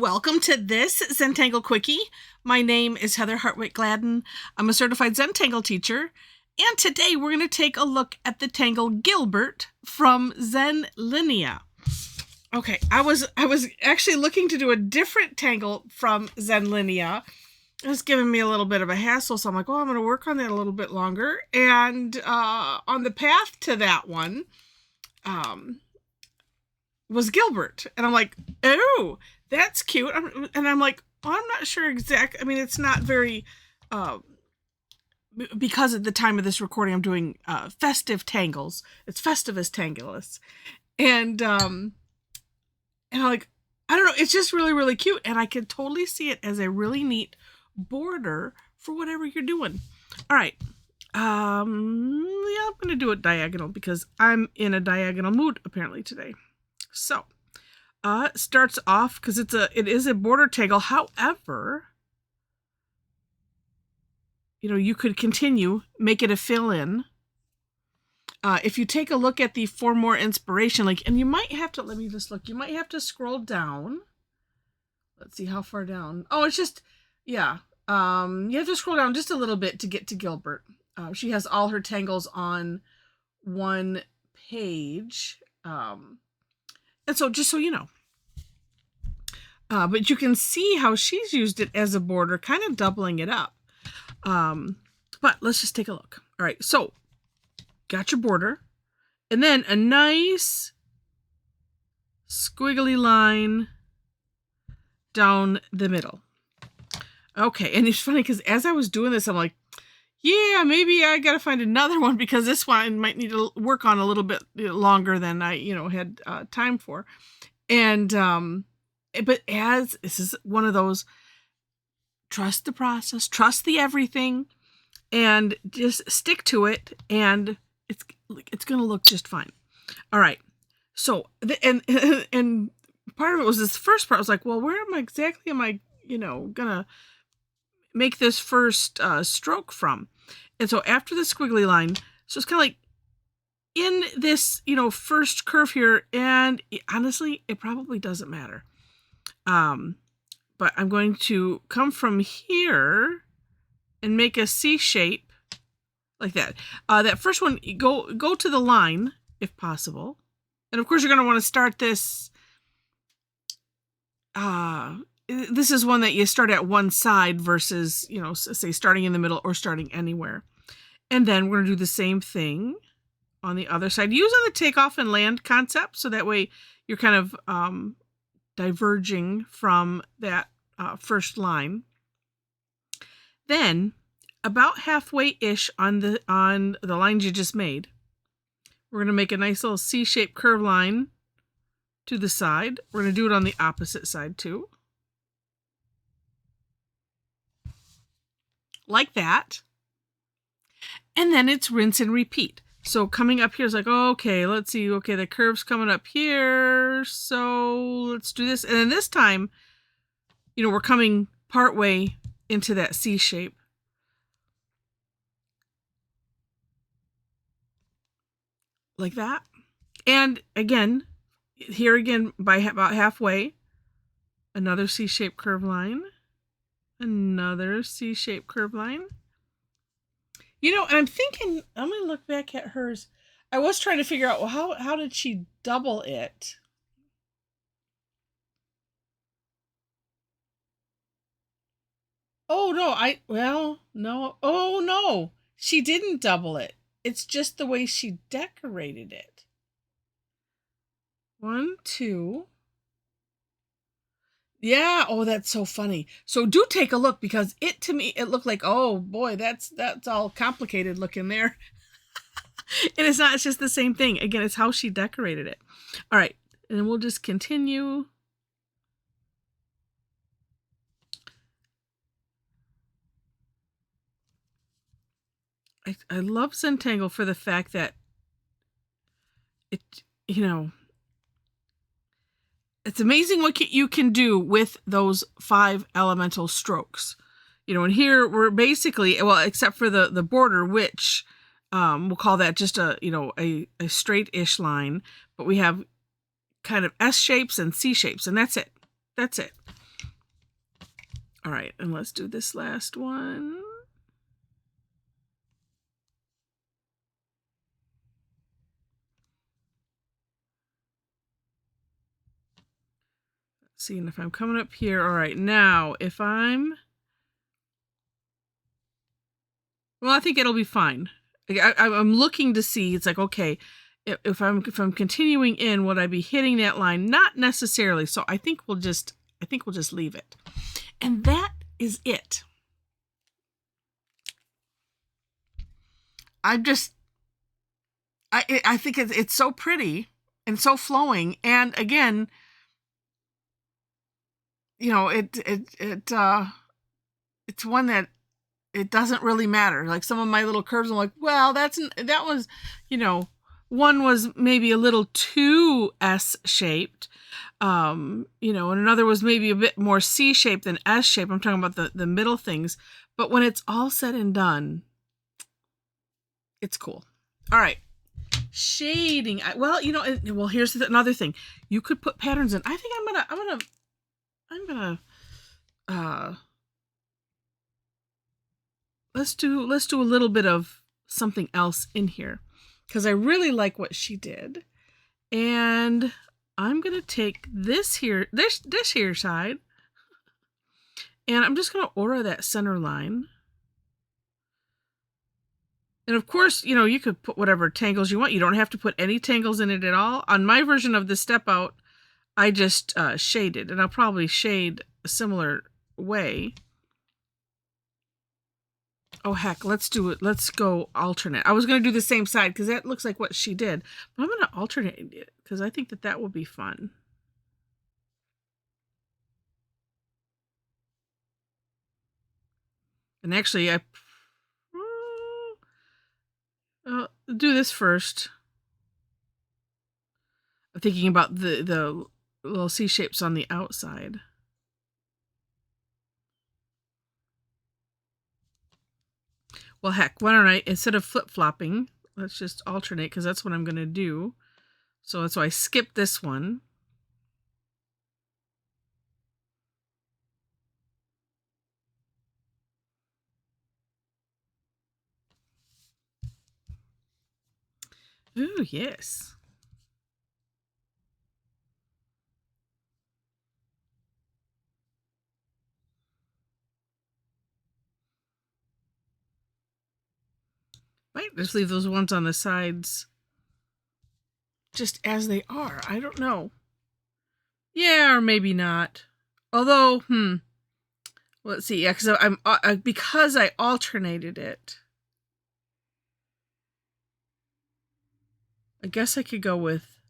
Welcome to this Zentangle Quickie. My name is Heather Hartwick Gladden. I'm a certified Zentangle teacher, and today we're going to take a look at the tangle Gilbert from Zen Linea. Okay, I was actually looking to do a different tangle from Zen Linea. It's giving me a little bit of a hassle, so I'm like, oh, I'm going to work on that a little bit longer. And on the path to that one was Gilbert, and I'm like, oh, that's cute. And I'm like, oh, I'm not sure exactly. I mean, it's not very, because at the time of this recording, I'm doing festive tangles. It's Festivus Tangulus. And I'm like, I don't know. It's just really, really cute. And I can totally see it as a really neat border for whatever you're doing. All right. Yeah, I'm going to do it diagonal because I'm in a diagonal mood apparently today. So, it starts off because it is a border tangle. However, you could continue, make it a fill-in. If you take a look at the For More Inspiration link, and you might have to, let me just look, you might have to scroll down. Let's see how far down. Oh, it's just, yeah. You have to scroll down just a little bit to get to Gilbert. She has all her tangles on one page. And so just so you know. But you can see how she's used it as a border, kind of doubling it up. But let's just take a look. All right, so got your border. And then a nice squiggly line down the middle. Okay, and it's funny because as I was doing this, I'm like, yeah, maybe I got to find another one because this one might need to work on a little bit longer than I, had time for. And, but as this is one of those, trust the process, trust the everything, and just stick to it, and it's going to look just fine. All right. So, and part of it was this first part. I was like, well, where am I going to make this first stroke from? And so after the squiggly line, so it's kind of like in this, first curve here, and honestly, it probably doesn't matter. But I'm going to come from here and make a C shape like that. That first one, go to the line if possible. And of course, you're going to want to start this. This is one that you start at one side versus, say starting in the middle or starting anywhere. And then we're going to do the same thing on the other side. Using the takeoff and land concept, so that way you're kind of diverging from that first line. Then about halfway-ish on the lines you just made, we're going to make a nice little C-shaped curve line to the side. We're going to do it on the opposite side too. Like that. And then it's rinse and repeat. So coming up here is like, okay, let's see. Okay, the curve's coming up here. So let's do this. And then this time, we're coming partway into that C shape. Like that. And again, here again, by about halfway, another C-shaped curve line. Another C-shaped curve line. And I'm thinking, I'm going to look back at hers. I was trying to figure out, well, how did she double it? Oh, no. Oh, no. She didn't double it. It's just the way she decorated it. 1, 2. Yeah. Oh, that's so funny. So do take a look because to me, it looked like, oh boy, that's all complicated looking there. And it's not, it's just the same thing. Again, it's how she decorated it. All right. And then we'll just continue. I love Zentangle for the fact that it's amazing what you can do with those 5 elemental strokes. And here we're basically, well, except for the border, which we'll call that just a straight-ish line, but we have kind of S shapes and C shapes, and that's it. All right, and let's do this last one. Seeing if I'm coming up here. All right, now if I'm... Well, I think it'll be fine. I'm looking to see, it's like, okay, if I'm continuing in, would I be hitting that line? Not necessarily. So I think we'll just leave it. And that is it. I think it's so pretty and so flowing. And again, you know, it's one that it doesn't really matter. Like some of my little curves, I'm like, well, that was, you know, one was maybe a little too S-shaped, you know, and another was maybe a bit more C-shaped than S-shaped. I'm talking about the middle things. But when it's all said and done, it's cool. All right. Shading. Well, you know, well, here's another thing. You could put patterns in. I think I'm gonna let's do a little bit of something else in here because I really like what she did. And I'm going to take this here side, and I'm just going to aura that center line. And of course, you know, you could put whatever tangles you want. You don't have to put any tangles in it at all. On my version of the step out, I just shaded, and I'll probably shade a similar way. Oh, heck, let's do it. Let's go alternate. I was going to do the same side because that looks like what she did. But I'm going to alternate it because I think that will be fun. And actually, I'll do this first. I'm thinking about the little C shapes on the outside. Well, heck, why don't I, instead of flip-flopping, let's just alternate because that's what I'm going to do. So that's why I skipped this one. Ooh, yes. Might just leave those ones on the sides just as they are. I don't know. Yeah, or maybe not. Although, let's see. Yeah, because I alternated it. I guess I could go with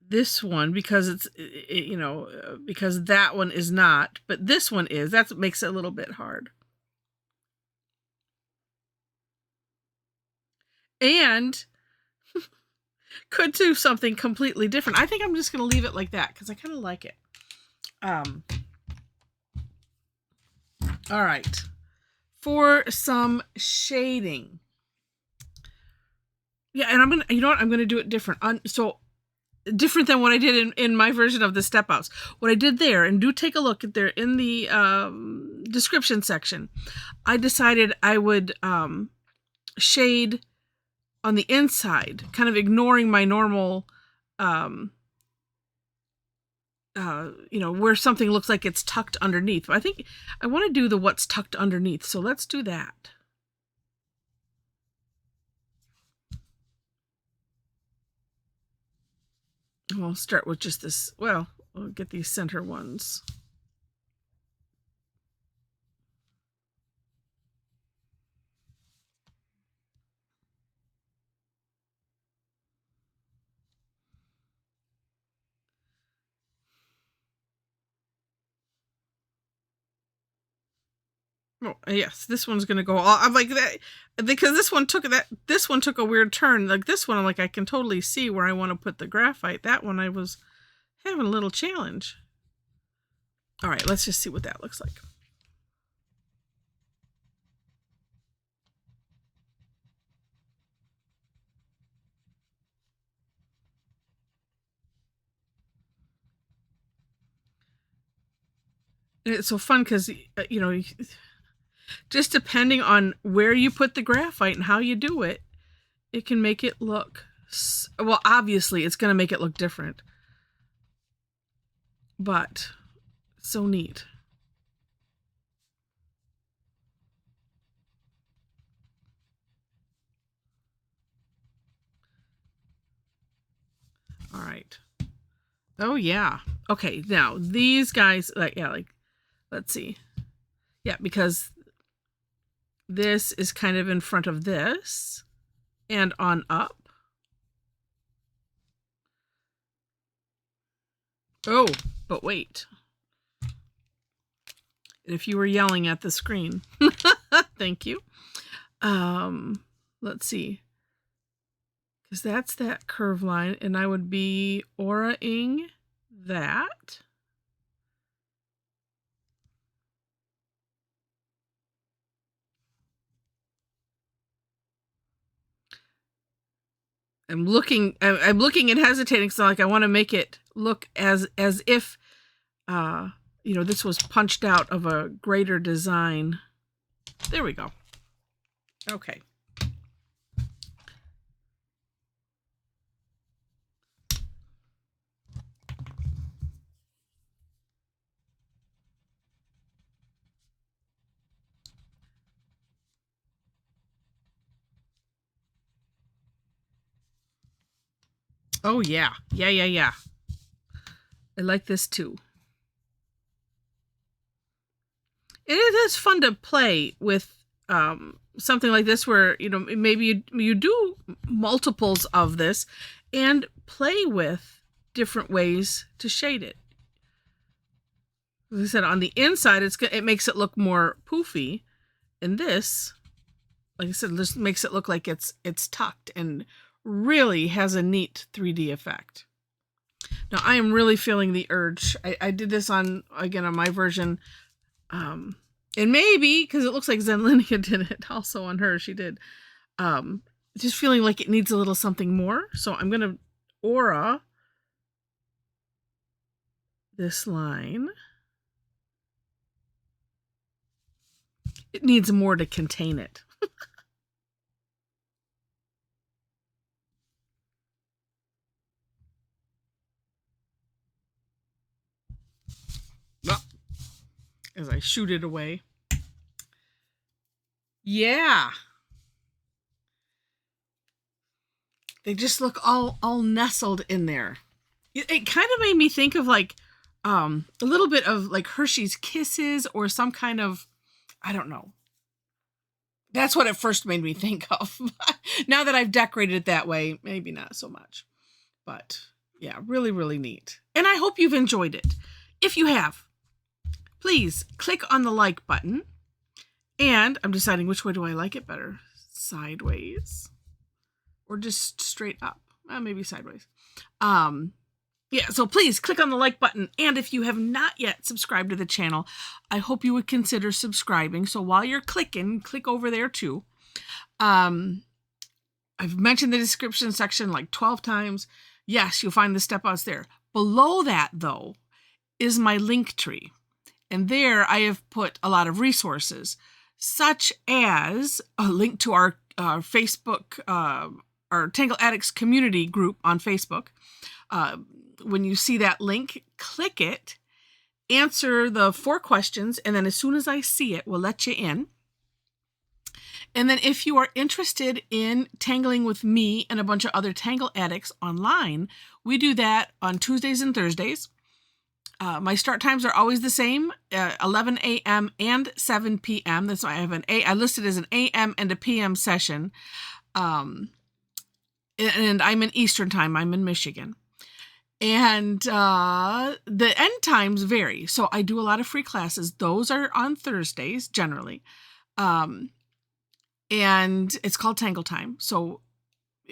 this one because you know, because that one is not, but this one is. That's what makes it a little bit hard. And could do something completely different. I think I'm just going to leave it like that because I kind of like it. All right. For some shading. Yeah, and I'm going to, you know what? I'm going to do it different. So different than what I did in my version of the step outs. What I did there, and do take a look at there in the description section, I decided I would shade on the inside, kind of ignoring my normal, you know, where something looks like it's tucked underneath. I think I want to do the what's tucked underneath. So let's do that. We'll start with just this. Well, we'll get these center ones. Oh, yes, this one's gonna go all. I'm like that because this one took a weird turn. Like this one, I'm like, I can totally see where I want to put the graphite. That one, I was having a little challenge. All right, let's just see what that looks like. It's so fun because, you know, just depending on where you put the graphite and how you do it, it can make it look, well, obviously it's going to make it look different, but so neat. All right. Oh yeah. Okay. Now these guys, like, let's see. Yeah, because this is kind of in front of this and on up. Oh, but wait. If you were yelling at the screen, thank you. Let's see. Because that's that curve line, and I would be aura-ing that. I'm looking and hesitating, so like I want to make it look as if you know, this was punched out of a greater design. There we go. Okay. Oh yeah. Yeah. I like this too. It is fun to play with something like this where, you know, maybe you do multiples of this and play with different ways to shade it. As I said, on the inside, it makes it look more poofy. And this, like I said, this makes it look like it's tucked and really has a neat 3D effect. Now, I am really feeling the urge. I did this on my version. And maybe, because it looks like Zen Linea did it also on her, she did. Just feeling like it needs a little something more. So I'm going to aura this line. It needs more to contain it. As I shoot it away. Yeah. They just look all nestled in there. It kind of made me think of like a little bit of like Hershey's Kisses or some kind of, I don't know. That's what it first made me think of. Now that I've decorated it that way, maybe not so much. But yeah, really, really neat. And I hope you've enjoyed it. If you have, please click on the like button. And I'm deciding which way do I like it better. Sideways or just straight up. Maybe sideways. Yeah, so please click on the like button. And if you have not yet subscribed to the channel, I hope you would consider subscribing. So while you're clicking, click over there too. I've mentioned the description section like 12 times. Yes, you'll find the step outs there. Below that, though, is my link tree. And there I have put a lot of resources, such as a link to our Facebook, our Tangle Addicts community group on Facebook. When you see that link, click it, answer the 4 questions, and then as soon as I see it, we'll let you in. And then if you are interested in tangling with me and a bunch of other Tangle Addicts online, we do that on Tuesdays and Thursdays. My start times are always the same, 11 a.m. and 7 p.m. That's why I have I listed as an a.m. and a p.m. session. And I'm in Eastern time. I'm in Michigan. And the end times vary. So I do a lot of free classes. Those are on Thursdays, generally. And it's called Tangle Time. So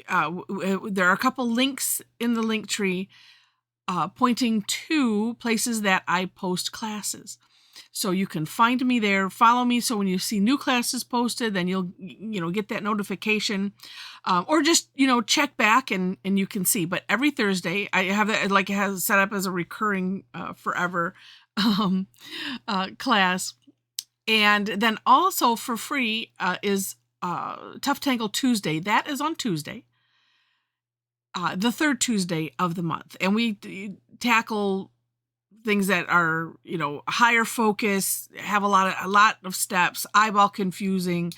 there are a couple links in the link tree pointing to places that I post classes. So you can find me there, follow me. So when you see new classes posted, then you'll, get that notification, or just, check back and you can see. But every Thursday I have that, like it has set up as a recurring forever class. And then also for free is Tough Tangle Tuesday. That is on Tuesday, the third Tuesday of the month. And we tackle things that are, higher focus, have a lot of steps, eyeball confusing,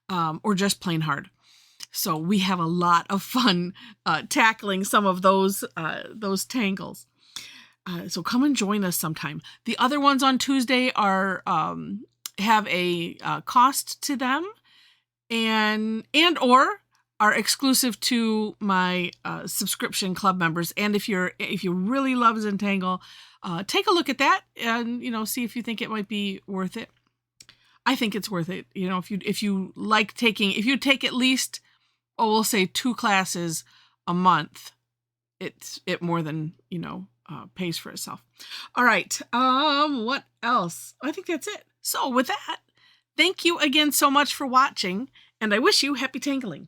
or just plain hard. So we have a lot of fun tackling some of those tangles. So come and join us sometime. The other ones on Tuesday are have a cost to them, and or are exclusive to my subscription club members. And if you really love Zentangle, take a look at that and see if you think it might be worth it. I think it's worth it. If you take at least, we'll say 2 classes a month, it more than pays for itself. All right. What else? I think that's it. So with that, thank you again so much for watching, and I wish you happy tangling.